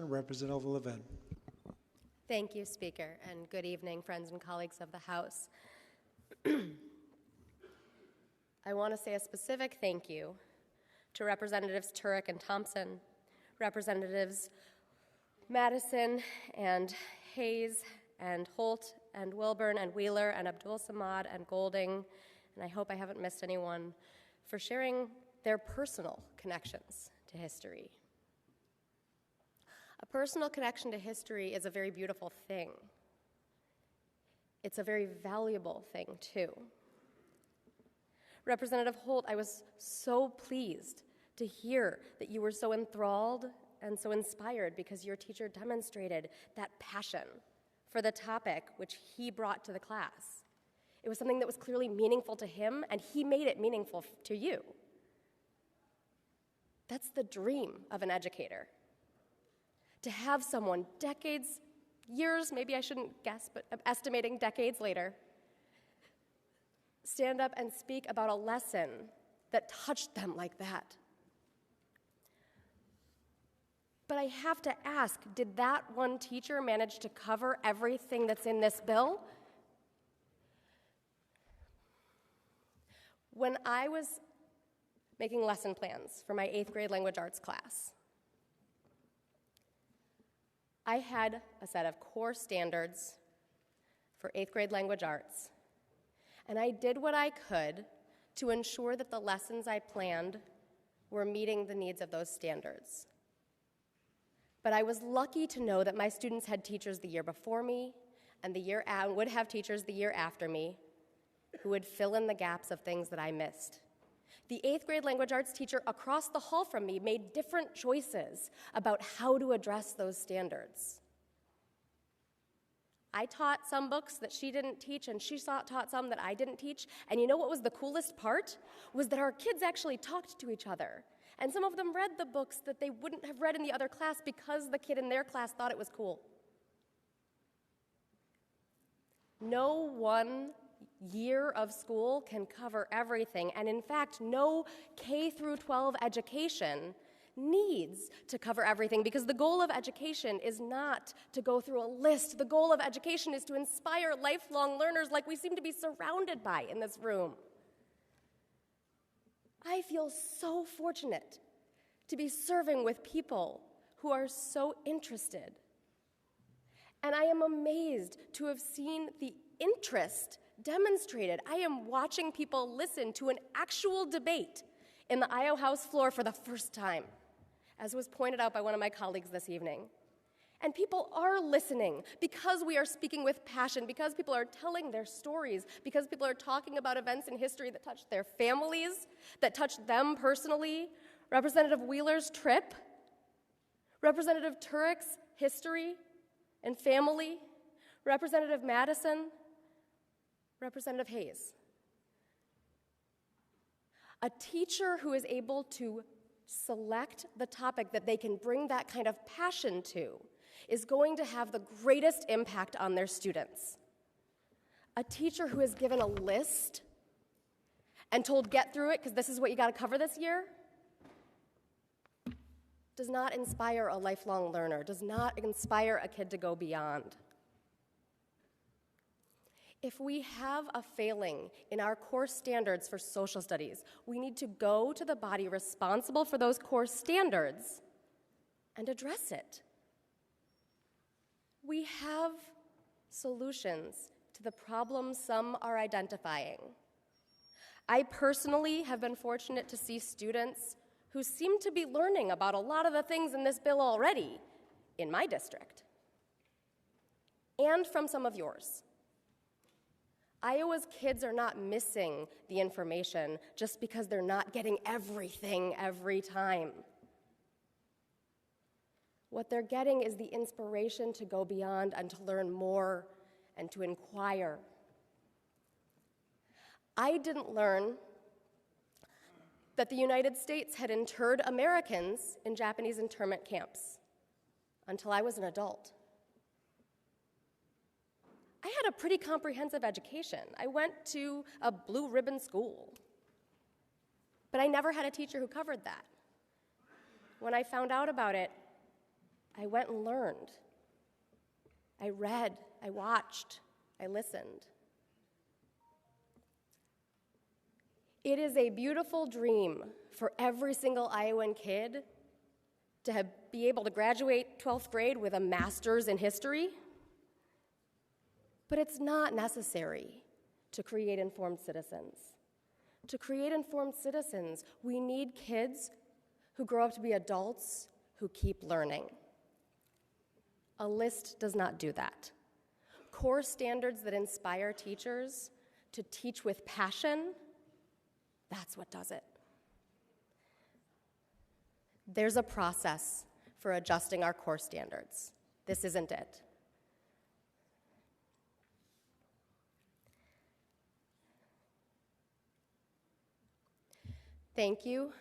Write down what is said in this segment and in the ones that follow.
Representative Levin. Thank you, Speaker, and good evening, friends and colleagues of the House. I want to say a specific thank you to Representatives Turek and Thompson, Representatives Madison and Hayes and Holt and Wilburn and Wheeler and Abdul Samad and Golding, and I hope I haven't missed anyone, for sharing their personal connections to history. A personal connection to history is a very beautiful thing. It's a very valuable thing, too. Representative Holt, I was so pleased to hear that you were so enthralled and so inspired because your teacher demonstrated that passion for the topic which he brought to the class. It was something that was clearly meaningful to him, and he made it meaningful to you. That's the dream of an educator. To have someone decades, years, maybe I shouldn't guess, but I'm estimating decades later, stand up and speak about a lesson that touched them like that. But I have to ask, did that one teacher manage to cover everything that's in this bill? When I was making lesson plans for my 8th grade language arts class, I had a set of core standards for 8th grade language arts, and I did what I could to ensure that the lessons I planned were meeting the needs of those standards. But I was lucky to know that my students had teachers the year before me and would have teachers the year after me who would fill in the gaps of things that I missed. The 8th grade language arts teacher across the hall from me made different choices about how to address those standards. I taught some books that she didn't teach, and she taught some that I didn't teach. And you know what was the coolest part? Was that our kids actually talked to each other. And some of them read the books that they wouldn't have read in the other class because the kid in their class thought it was cool. No one year of school can cover everything, and in fact, no K through 12 education needs to cover everything, because the goal of education is not to go through a list. The goal of education is to inspire lifelong learners like we seem to be surrounded by in this room. I feel so fortunate to be serving with people who are so interested. And I am amazed to have seen the interest demonstrated. I am watching people listen to an actual debate in the IO House floor for the first time, as was pointed out by one of my colleagues this evening. And people are listening because we are speaking with passion, because people are telling their stories, because people are talking about events in history that touched their families, that touched them personally. Representative Wheeler's trip, Representative Turek's history and family, Representative Madison, Representative Hayes. A teacher who is able to select the topic that they can bring that kind of passion to is going to have the greatest impact on their students. A teacher who is given a list and told, get through it because this is what you got to cover this year, does not inspire a lifelong learner, does not inspire a kid to go beyond. If we have a failing in our core standards for social studies, we need to go to the body responsible for those core standards and address it. We have solutions to the problems some are identifying. I personally have been fortunate to see students who seem to be learning about a lot of the things in this bill already in my district, and from some of yours. Iowa's kids are not missing the information just because they're not getting everything every time. What they're getting is the inspiration to go beyond and to learn more and to inquire. I didn't learn that the United States had interred Americans in Japanese internment camps until I was an adult. I had a pretty comprehensive education. I went to a blue ribbon school, but I never had a teacher who covered that. When I found out about it, I went and learned. I read, I watched, I listened. It is a beautiful dream for every single Iowan kid to be able to graduate 12th grade with a master's in history, but it's not necessary to create informed citizens. To create informed citizens, we need kids who grow up to be adults who keep learning. A list does not do that. Core standards that inspire teachers to teach with passion, that's what does it. There's a process for adjusting our core standards. This isn't it. Thank you.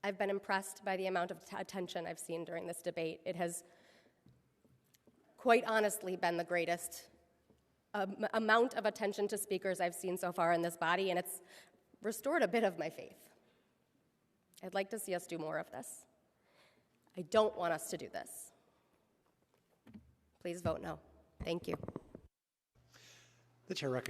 I've been impressed by the amount of attention I've seen during this debate. It has quite honestly been the greatest amount of attention to speakers I've seen so far in this body, and it's restored a bit of my faith. I'd like to see us do more of this. I don't want us to do this. Please vote no. Thank you. The chair recognizes